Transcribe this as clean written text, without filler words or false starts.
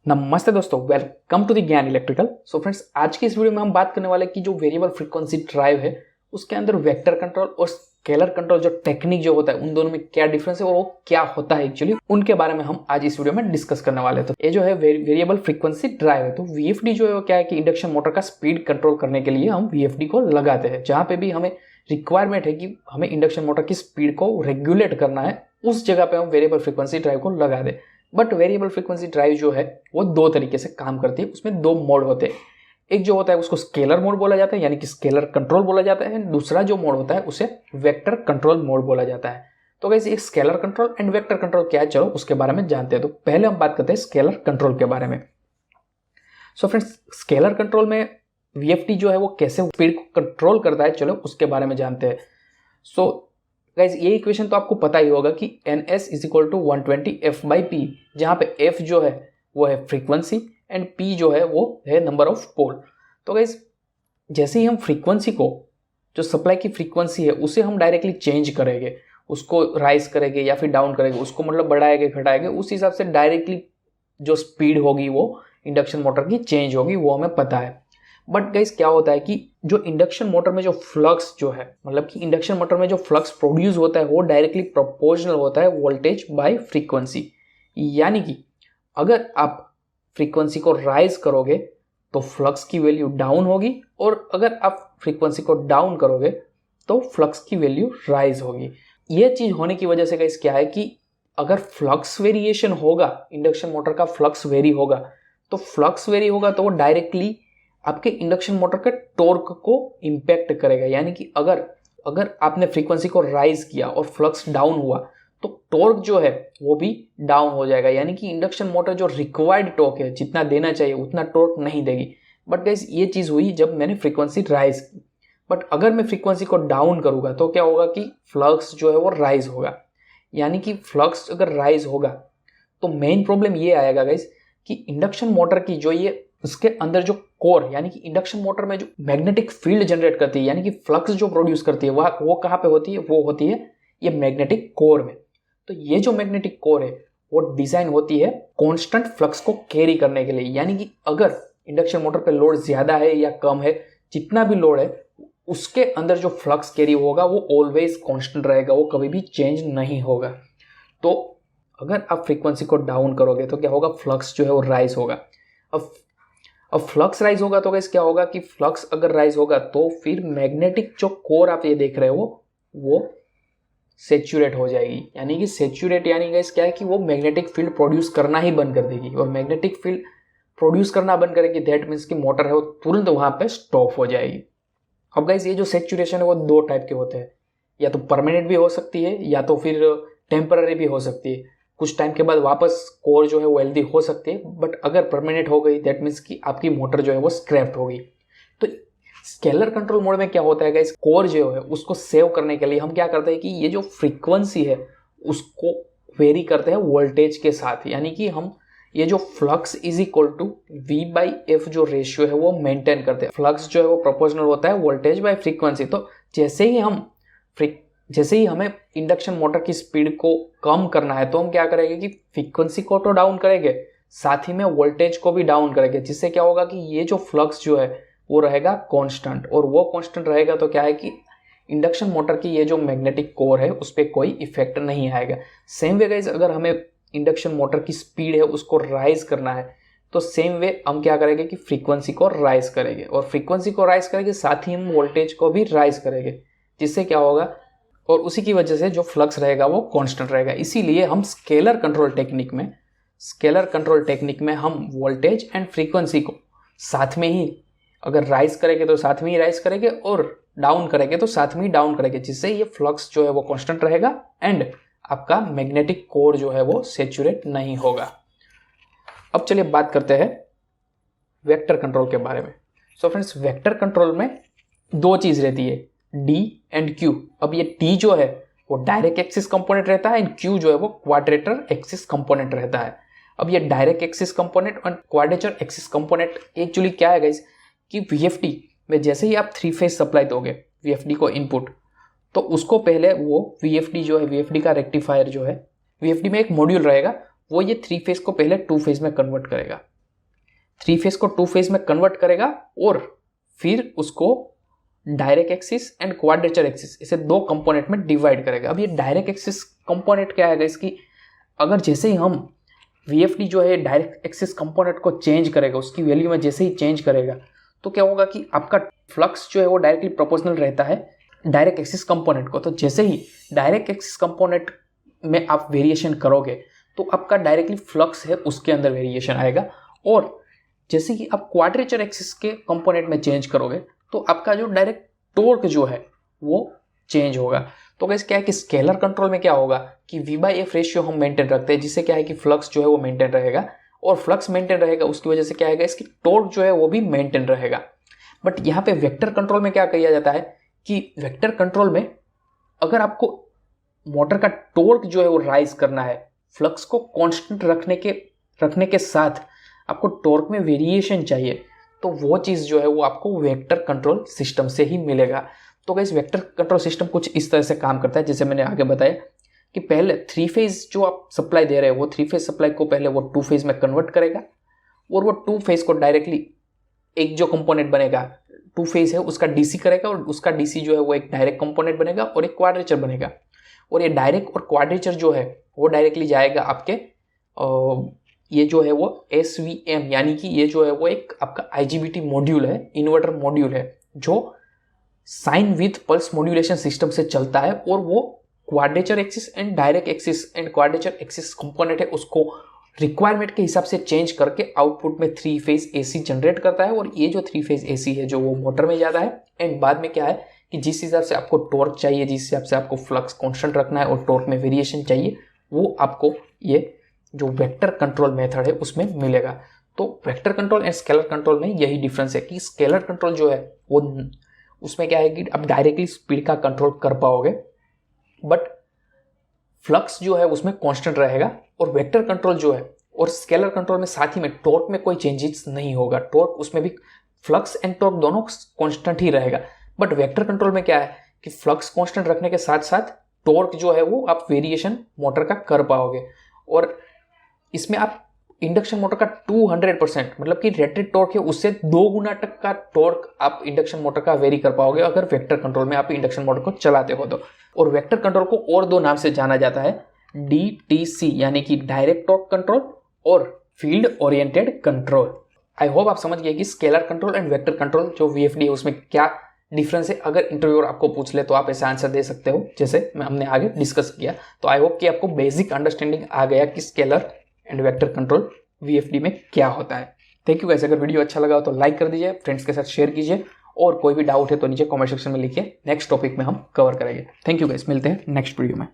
नमस्ते दोस्तों, welcome to the ज्ञान इलेक्ट्रिकल। सो फ्रेंड्स, आज की इस वीडियो में हम बात करने वाले कि जो वेरिएबल फ्रीक्वेंसी ड्राइव है उसके अंदर वेक्टर कंट्रोल और स्केलर कंट्रोल जो टेक्निक जो होता है उन दोनों में क्या डिफरेंस है और वो क्या होता है एक्चुअली, उनके बारे में हम आज इस वीडियो में डिस्कस करने वाले हैं। तो ये जो है वेरिएबल फ्रीक्वेंसी ड्राइव है। तो वीएफडी जो है वो क्या है कि इंडक्शन मोटर का स्पीड कंट्रोल करने के लिए हम वीएफडी को लगाते हैं। जहां पे भी हमें रिक्वायरमेंट है कि हमें इंडक्शन मोटर की स्पीड को रेगुलेट करना है, उस जगह पे हम वेरिएबल फ्रीक्वेंसी ड्राइव को लगा दें। बट वेरिएबल फ्रीक्वेंसी ड्राइव जो है वो दो तरीके से काम करती है। उसमें दो मोड होते हैं। एक जो होता है उसको स्केलर मोड बोला जाता है, यानी कि स्केलर कंट्रोल बोला जाता है। दूसरा जो मोड होता है उसे वेक्टर कंट्रोल मोड बोला जाता है। तो गाइस, एक scalar control and vector control क्या है, चलो उसके बारे में जानते हैं। तो पहले हम बात करते हैं स्केलर कंट्रोल के बारे में। सो फ्रेंड्स, स्केलर कंट्रोल में वीएफडी जो है वो कैसे स्पीड को कंट्रोल करता है, चलो उसके बारे में जानते हैं। सो गाइज, ये इक्वेशन तो आपको पता ही होगा कि NS is equal to 120 F/P, जहाँ पे F जो है वो है फ्रीक्वेंसी एंड P जो है वो है नंबर ऑफ पोल। तो गाइज, जैसे ही हम फ्रीक्वेंसी को, जो सप्लाई की फ्रीक्वेंसी है उसे हम डायरेक्टली चेंज करेंगे, उसको राइज करेंगे या फिर डाउन करेंगे, उसको मतलब बढ़ाएंगे घटाएंगे, उस हिसाब से डायरेक्टली जो स्पीड होगी वो इंडक्शन मोटर की चेंज होगी, वो हमें पता है। बट गाइस, क्या होता है कि जो इंडक्शन मोटर में जो फ्लक्स जो है, मतलब कि इंडक्शन मोटर में जो फ्लक्स प्रोड्यूस होता है वो डायरेक्टली प्रोपोर्शनल होता है वोल्टेज बाय फ्रीक्वेंसी। यानी कि अगर आप फ्रीक्वेंसी को राइज करोगे तो फ्लक्स की वैल्यू डाउन होगी, और अगर आप फ्रीक्वेंसी को डाउन करोगे तो फ्लक्स की वैल्यू राइज होगी। यह चीज होने की वजह से गाइस क्या है कि अगर फ्लक्स वेरिएशन होगा, इंडक्शन मोटर का फ्लक्स वेरी होगा, तो वो डायरेक्टली आपके इंडक्शन मोटर के टॉर्क को इंपैक्ट करेगा। यानी कि अगर आपने फ्रीक्वेंसी को राइज किया और फ्लक्स डाउन हुआ तो टॉर्क जो है वो भी डाउन हो जाएगा। यानी कि इंडक्शन मोटर जो रिक्वायर्ड टॉर्क है, जितना देना चाहिए उतना टॉर्क नहीं देगी। बट गाइस, ये चीज हुई जब मैंने फ्रीक्वेंसी राइज की। बट अगर मैं फ्रीक्वेंसी को डाउन करूंगा तो क्या होगा कि फ्लक्स जो है वो राइज होगा। यानी कि फ्लक्स अगर राइज होगा तो मेन प्रॉब्लम ये आएगा गाइस कि इंडक्शन मोटर की जो ये उसके अंदर जो कोर, यानी कि इंडक्शन मोटर में जो मैग्नेटिक फील्ड जनरेट करती है, यानी कि फ्लक्स जो प्रोड्यूस करती है वो कहाँ पे होती है, वो होती है ये मैग्नेटिक कोर में। तो ये जो मैग्नेटिक कोर है वो डिजाइन होती है कांस्टेंट फ्लक्स को कैरी करने के लिए। यानी कि अगर इंडक्शन मोटर पे लोड ज्यादा है या कम है, जितना भी लोड है उसके अंदर जो फ्लक्स कैरी होगा वो ऑलवेज कांस्टेंट रहेगा, वो कभी भी चेंज नहीं होगा। तो अगर आप फ्रीक्वेंसी को डाउन करोगे तो क्या होगा, फ्लक्स जो है वो राइज होगा। अब फ्लक्स राइज होगा तो गाइस क्या होगा कि फ्लक्स अगर राइज होगा तो फिर मैग्नेटिक जो कोर आप ये देख रहे हो वो सेचुरेट हो जाएगी। यानी कि सेचुरेट यानी गाइस क्या है कि वो मैग्नेटिक फील्ड प्रोड्यूस करना ही बंद कर देगी, और मैग्नेटिक फील्ड प्रोड्यूस करना बंद करेगी, दैट मीन्स कि मोटर है वो तुरंत वहां पे स्टॉप हो जाएगी। अब गाइस, ये जो सेचुरेशन है वो दो टाइप के होते हैं, या तो परमानेंट भी हो सकती है या तो फिर टेम्पररी भी हो सकती है। कुछ टाइम के बाद वापस कोर जो है वो हेल्दी हो सकती है, बट अगर परमानेंट हो गई दैट मीन्स कि आपकी मोटर जो है वो स्क्रैप्ड होगी। तो स्केलर कंट्रोल मोड में क्या होता है गाइस, कोर जो है उसको सेव करने के लिए हम क्या करते हैं कि ये जो फ्रीक्वेंसी है उसको वेरी करते हैं वोल्टेज के साथ। यानी कि हम ये जो flux is equal to V/F जो रेशियो है वो मेंटेन करते हैं। फ्लक्स जो है वो प्रोपोर्शनल होता है वोल्टेज बाय फ्रीक्वेंसी। तो जैसे ही हमें इंडक्शन मोटर की स्पीड को कम करना है तो हम क्या करेंगे कि फ्रीक्वेंसी को तो डाउन करेंगे, साथ ही में वोल्टेज को भी डाउन करेंगे, जिससे क्या होगा कि ये जो फ्लक्स जो है वो रहेगा कांस्टेंट। और वो कांस्टेंट रहेगा तो क्या है कि इंडक्शन मोटर की ये जो मैग्नेटिक कोर है उस पर कोई इफेक्ट नहीं आएगा। सेम वे गाइस, अगर हमें इंडक्शन मोटर की स्पीड है उसको राइज करना है तो सेम वे हम क्या करेंगे कि फ्रीक्वेंसी को राइज करेंगे, और फ्रीक्वेंसी को राइज करेंगे साथ ही हम वोल्टेज को भी राइज करेंगे, जिससे क्या होगा, और उसी की वजह से जो फ्लक्स रहेगा वो कांस्टेंट रहेगा। इसीलिए हम स्केलर कंट्रोल टेक्निक में हम वोल्टेज एंड फ्रीक्वेंसी को साथ में ही अगर राइज करेंगे तो साथ में ही राइज करेंगे, और डाउन करेंगे तो साथ में ही डाउन करेंगे, जिससे ये फ्लक्स जो है वो कांस्टेंट रहेगा एंड आपका मैग्नेटिक कोर जो है वो सेचुरेट नहीं होगा। अब चलिए बात करते हैं वेक्टर कंट्रोल के बारे में। सो फ्रेंड्स, वेक्टर कंट्रोल में दो चीज रहती है, D एंड Q। अब ये D जो है वो डायरेक्ट एक्सिस कंपोनेंट रहता है एंड Q जो है वो क्वाड्रेटर एक्सिस कंपोनेंट रहता है। अब ये डायरेक्ट एक्सिस कंपोनेंट और क्वाड्रेचर एक्सिस कंपोनेंट एक्चुअली क्या है गाइस कि VFD में जैसे ही आप 3 फेज सप्लाई दोगे VFD को इनपुट, तो उसको पहले वो VFD जो है, VFD का रेक्टिफायर जो है, VFD में एक मॉड्यूल रहेगा, वो ये 3 फेज को पहले 2 फेज में कन्वर्ट करेगा। 3 फेज को 2 फेज में कन्वर्ट करेगा और फिर उसको direct axis and quadrature axis, इसे 2 कंपोनेंट में डिवाइड करेगा। अब ये डायरेक्ट एक्सिस कंपोनेंट क्या है इसकी, अगर जैसे ही हम VFD जो है डायरेक्ट एक्सिस कंपोनेंट को चेंज करेगा, उसकी वैल्यू में जैसे ही चेंज करेगा तो क्या होगा कि आपका फ्लक्स जो है वो डायरेक्टली प्रोपोर्शनल रहता है डायरेक्ट एक्सिस कंपोनेंट को। तो जैसे ही डायरेक्ट एक्सिस कंपोनेंट में आप वेरिएशन करोगे तो आपका डायरेक्टली फ्लक्स है उसके अंदर वेरिएशन आएगा, और जैसे कि आप क्वाड्रेचर एक्सिस के कंपोनेंट में चेंज करोगे तो आपका जो डायरेक्ट टॉर्क जो है वो चेंज होगा। तो गाइस क्या है कि स्केलर कंट्रोल में क्या होगा कि V/F रेशियो हम मेंटेन रखते हैं, जिससे क्या है कि फ्लक्स जो है वो मेंटेन रहेगा, और फ्लक्स मेंटेन रहेगा उसकी वजह से क्या है इसकी टॉर्क जो है वो भी मेंटेन रहेगा। बट यहाँ पे वेक्टर कंट्रोल में क्या किया जाता है कि वेक्टर कंट्रोल में अगर आपको मोटर का टॉर्क जो है वो राइज करना है, फ्लक्स को कांस्टेंट रखने के साथ आपको टॉर्क में वेरिएशन चाहिए, तो वो चीज़ जो है वो आपको वेक्टर कंट्रोल सिस्टम से ही मिलेगा। तो गाइस वेक्टर कंट्रोल सिस्टम कुछ इस तरह से काम करता है, जैसे मैंने आगे बताया कि पहले 3 फेज जो आप सप्लाई दे रहे हो वो 3 फेज सप्लाई को पहले वो 2 फेज में कन्वर्ट करेगा, और वो 2 फेज को डायरेक्टली एक जो कंपोनेंट बनेगा 2 फेज है उसका DC करेगा, और उसका DC जो है वो एक डायरेक्ट कंपोनेंट बनेगा और एक क्वाड्रेचर बनेगा। और ये डायरेक्ट और क्वाड्रेचर जो है वो डायरेक्टली जाएगा आपके ये जो है वो SVM, यानी कि ये जो है वो एक आपका IGBT मॉड्यूल है, इन्वर्टर मॉड्यूल है, जो sine with pulse modulation system से चलता है, और वो quadrature axis and direct axis and quadrature axis component है उसको रिक्वायरमेंट के हिसाब से चेंज करके आउटपुट में 3 फेज AC जनरेट करता है। और ये जो 3 फेज AC है जो वो मोटर में जाता है, एंड बाद में क्या है कि जिस हिसाब से आपको टॉर्क चाहिए, जिस हिसाब से आपको फ्लक्स कांस्टेंट रखना है और टॉर्क में वेरिएशन चाहिए, वो आपको ये जो वेक्टर कंट्रोल मेथड है उसमें मिलेगा। तो vector control and scalar control में यही डिफरेंस है कि स्केलर कंट्रोल जो है वो उसमें क्या है कि आप डायरेक्टली स्पीड का कंट्रोल कर पाओगे, बट फ्लक्स जो है उसमें कांस्टेंट रहेगा। और वेक्टर कंट्रोल जो है और स्केलर कंट्रोल में साथ ही में टॉर्क में कोई चेंजेस नहीं होगा, टॉर्क उसमें भी फ्लक्स एंड टॉर्क दोनों कांस्टेंट ही रहेगा। बट वेक्टर कंट्रोल में क्या है कि फ्लक्स कांस्टेंट रखने के साथ साथ टॉर्क जो है वो आप वेरिएशन मोटर का कर पाओगे, और इसमें आप इंडक्शन मोटर का 200% मतलब कि रेटेड टॉर्क है उससे 2 गुना तक का टॉर्क आप इंडक्शन मोटर का वेरी कर पाओगे अगर वेक्टर कंट्रोल में आप इंडक्शन मोटर को चलाते हो तो। और वेक्टर कंट्रोल को और 2 नाम से जाना जाता है, DTC यानी कि डायरेक्ट टॉर्क कंट्रोल और field oriented control. I hope आप समझ गए कि scalar control and vector control जो VFD है उसमें क्या डिफरेंस है। अगर इंटरव्यूअर आपको पूछ ले तो आप ऐसा आंसर दे सकते हो जैसे हमने आगे डिस्कस किया। तो आई होप कि आपको बेसिक अंडरस्टैंडिंग आ गया कि scalar and vector control VFD में क्या होता है। थैंक यू गाइस, अगर वीडियो अच्छा लगा हो तो लाइक कर दीजिए, फ्रेंड्स के साथ शेयर कीजिए, और कोई भी डाउट है तो नीचे कमेंट सेक्शन में लिखिए, नेक्स्ट टॉपिक में हम कवर करेंगे। थैंक यू गाइस, मिलते हैं नेक्स्ट वीडियो में।